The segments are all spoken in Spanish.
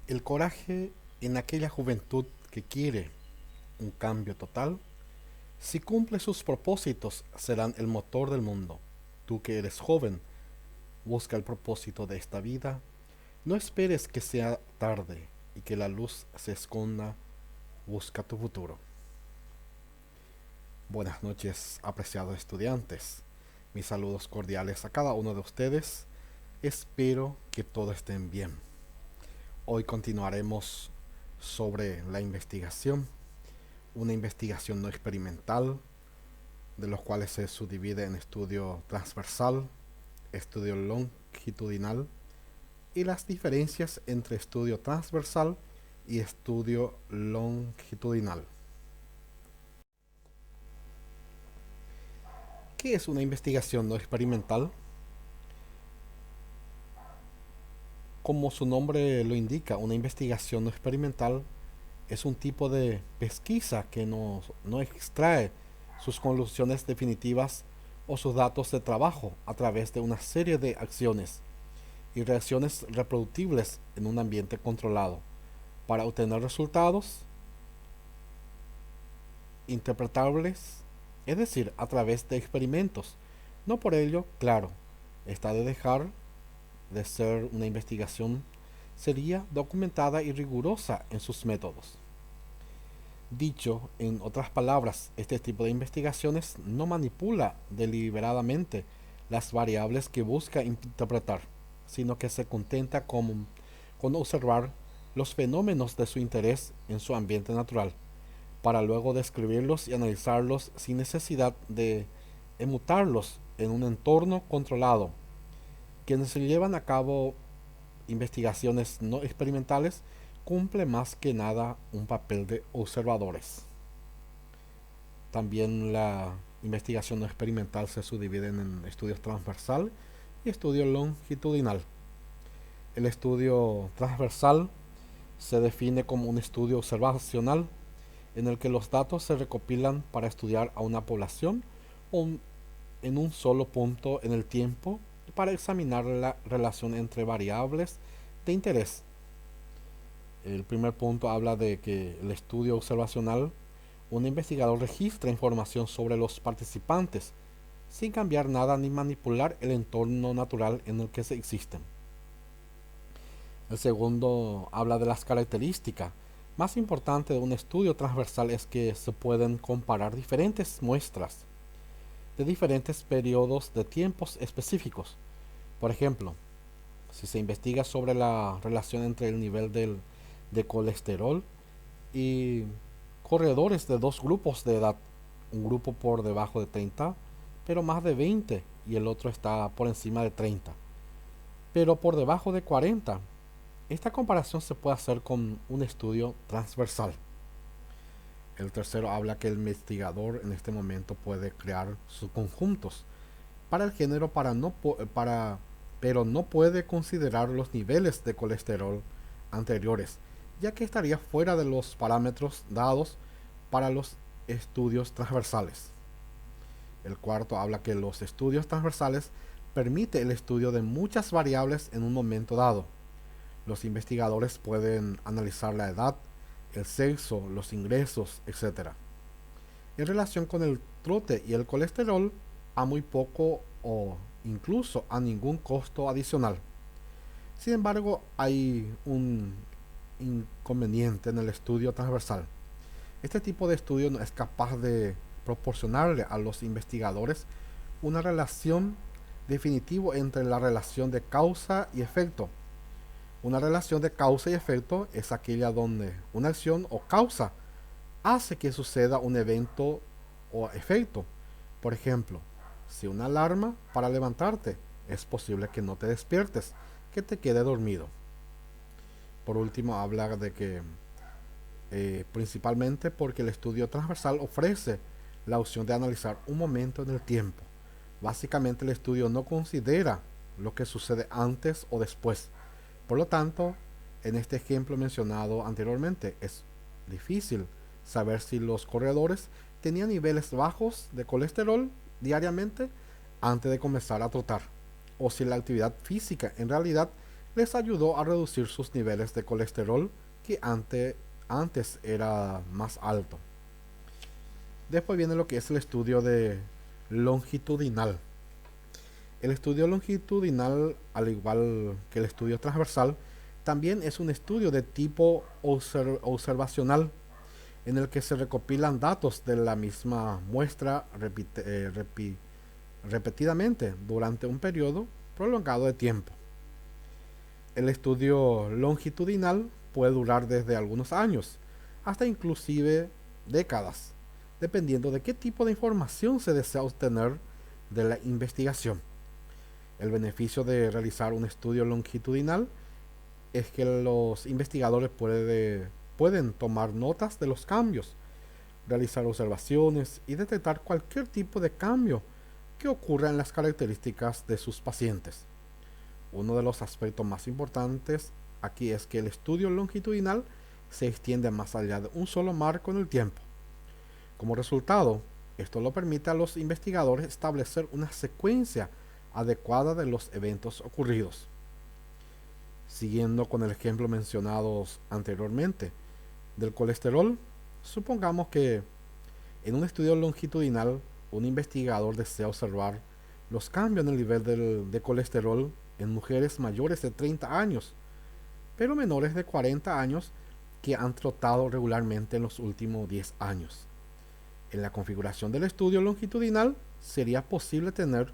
El coraje en aquella juventud que quiere un cambio total, si cumple sus propósitos, serán el motor del mundo. Tú que eres joven, busca el propósito de esta vida. No esperes que sea tarde y que la luz se esconda. Busca tu futuro. Buenas noches, apreciados estudiantes. Mis saludos cordiales a cada uno de ustedes. Espero que todos estén bien. Hoy continuaremos sobre la investigación, una investigación no experimental, de los cuales se subdivide en estudio transversal, estudio longitudinal y las diferencias entre estudio transversal y estudio longitudinal. ¿Qué es una investigación no experimental? Como su nombre lo indica, una investigación no experimental es un tipo de pesquisa que no extrae sus conclusiones definitivas o sus datos de trabajo a través de una serie de acciones y reacciones reproductibles en un ambiente controlado para obtener resultados interpretables, es decir, a través de experimentos. No por ello, claro, está de dejar de ser una investigación sería documentada y rigurosa en sus métodos. Dicho en otras palabras, este tipo de investigaciones no manipula deliberadamente las variables que busca interpretar, sino que se contenta con observar los fenómenos de su interés en su ambiente natural, para luego describirlos y analizarlos sin necesidad de emutarlos en un entorno controlado. Quienes se llevan a cabo investigaciones no experimentales cumple más que nada un papel de observadores. También la investigación no experimental se subdivide en estudios transversal y estudio longitudinal. El estudio transversal se define como un estudio observacional en el que los datos se recopilan para estudiar a una población o en un solo punto en el tiempo para examinar la relación entre variables de interés. El primer punto habla de que el estudio observacional, un investigador registra información sobre los participantes sin cambiar nada ni manipular el entorno natural en el que se existen. El segundo habla de las características más importantes de un estudio transversal es que se pueden comparar diferentes muestras de diferentes periodos de tiempos específicos. Por ejemplo, si se investiga sobre la relación entre el nivel de colesterol y corredores de dos grupos de edad, un grupo por debajo de 30, pero más de 20, y el otro está por encima de 30, pero por debajo de 40. Esta comparación se puede hacer con un estudio transversal. El tercero habla que el investigador en este momento puede crear subconjuntos para el género pero no puede considerar los niveles de colesterol anteriores, ya que estaría fuera de los parámetros dados para los estudios transversales. El cuarto habla que los estudios transversales permite el estudio de muchas variables en un momento dado. Los investigadores pueden analizar la edad, el sexo, los ingresos, etc. En relación con el trote y el colesterol, a muy poco o incluso a ningún costo adicional. Sin embargo, hay un inconveniente en el estudio transversal. Este tipo de estudio no es capaz de proporcionarle a los investigadores una relación definitiva entre la relación de causa y efecto. Una relación de causa y efecto es aquella donde una acción o causa hace que suceda un evento o efecto. Por ejemplo, si una alarma para levantarte, es posible que no te despiertes, que te quede dormido. Por último, habla de que principalmente porque el estudio transversal ofrece la opción de analizar un momento en el tiempo. Básicamente el estudio no considera lo que sucede antes o después. Por lo tanto, en este ejemplo mencionado anteriormente, es difícil saber si los corredores tenían niveles bajos de colesterol diariamente antes de comenzar a trotar, o si la actividad física en realidad les ayudó a reducir sus niveles de colesterol que antes era más alto. Después viene lo que es el estudio de longitudinal. El estudio longitudinal, al igual que el estudio transversal, también es un estudio de tipo observacional en el que se recopilan datos de la misma muestra repetidamente durante un periodo prolongado de tiempo. El estudio longitudinal puede durar desde algunos años hasta inclusive décadas, dependiendo de qué tipo de información se desea obtener de la investigación. El beneficio de realizar un estudio longitudinal es que los investigadores pueden tomar notas de los cambios, realizar observaciones y detectar cualquier tipo de cambio que ocurra en las características de sus pacientes. Uno de los aspectos más importantes aquí es que el estudio longitudinal se extiende más allá de un solo marco en el tiempo. Como resultado, esto lo permite a los investigadores establecer una secuencia adecuada de los eventos ocurridos. Siguiendo con el ejemplo mencionado anteriormente del colesterol, supongamos que en un estudio longitudinal un investigador desea observar los cambios en el nivel de colesterol en mujeres mayores de 30 años, pero menores de 40 años que han trotado regularmente en los últimos 10 años. En la configuración del estudio longitudinal sería posible tener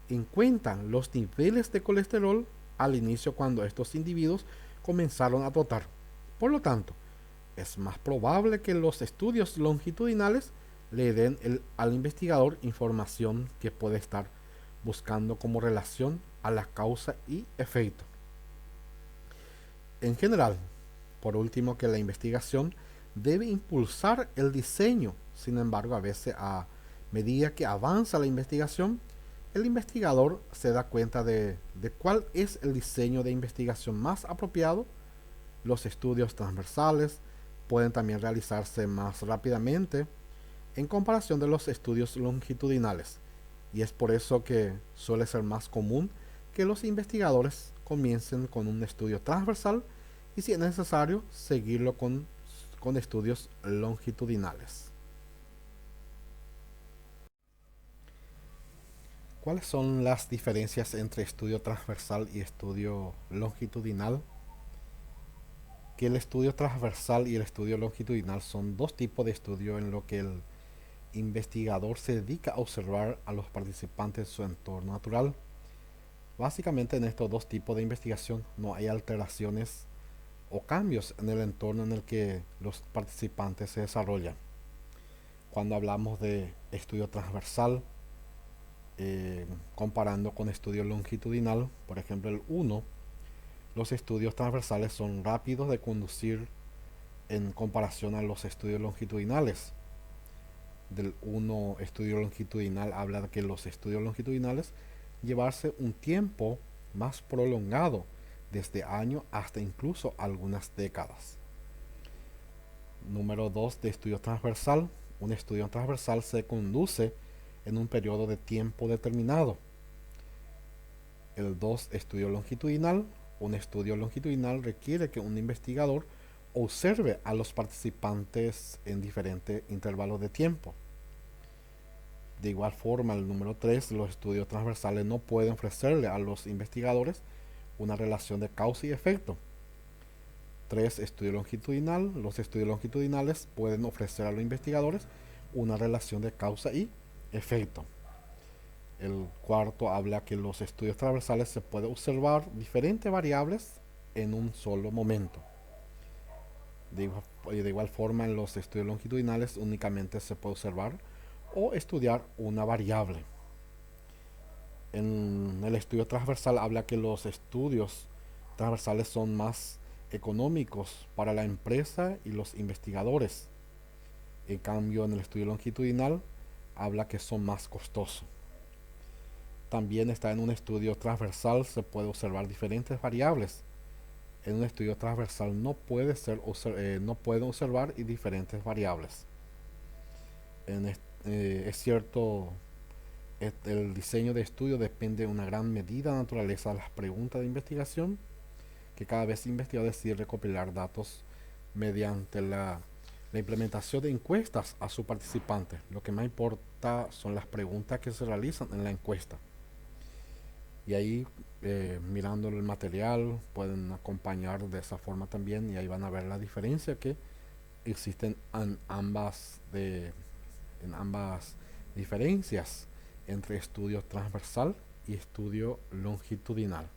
en cuenta los niveles de colesterol al inicio cuando estos individuos comenzaron a trotar. Por lo tanto, es más probable que los estudios longitudinales le den al investigador información que puede estar buscando como relación a la causa y efecto. En general, por último, que la investigación debe impulsar el diseño. Sin embargo, a veces a medida que avanza la investigación, el investigador se da cuenta de cuál es el diseño de investigación más apropiado. Los estudios transversales pueden también realizarse más rápidamente en comparación de los estudios longitudinales, y es por eso que suele ser más común que los investigadores comiencen con un estudio transversal y, si es necesario, seguirlo con estudios longitudinales. ¿Cuáles son las diferencias entre estudio transversal y estudio longitudinal? Que el estudio transversal y el estudio longitudinal son dos tipos de estudio en lo que el investigador se dedica a observar a los participantes en su entorno natural. Básicamente, en estos dos tipos de investigación no hay alteraciones o cambios en el entorno en el que los participantes se desarrollan. Cuando hablamos de estudio transversal, comparando con estudio longitudinal, por ejemplo el 1, los estudios transversales son rápidos de conducir en comparación a los estudios longitudinales. Del 1 estudio longitudinal habla de que los estudios longitudinales llevarse un tiempo más prolongado, desde años hasta incluso algunas décadas. Número 2 de estudio transversal. Un estudio transversal se conduce en un periodo de tiempo determinado. El 2 estudio longitudinal. Un estudio longitudinal requiere que un investigador observe a los participantes en diferentes intervalos de tiempo. De igual forma, el número 3, los estudios transversales no pueden ofrecerle a los investigadores una relación de causa y efecto. 3, estudio longitudinal. Los estudios longitudinales pueden ofrecer a los investigadores una relación de causa y efecto. El cuarto habla que los estudios transversales se puede observar diferentes variables en un solo momento. De igual forma, en los estudios longitudinales únicamente se puede observar o estudiar una variable. En el estudio transversal habla que los estudios transversales son más económicos para la empresa y los investigadores. En cambio, en el estudio longitudinal habla que son más costosos. También está en un estudio transversal se puede observar diferentes variables. En un estudio transversal no pueden observar diferentes variables. Es cierto, el diseño de estudio depende en una gran medida de la naturaleza de las preguntas de investigación. que cada vez investigadores deciden recopilar datos mediante la implementación de encuestas a sus participantes. Lo que más importa son las preguntas que se realizan en la encuesta. Y ahí, mirando el material, pueden acompañar de esa forma también, y ahí van a ver la diferencia que existen en ambas diferencias entre estudio transversal y estudio longitudinal.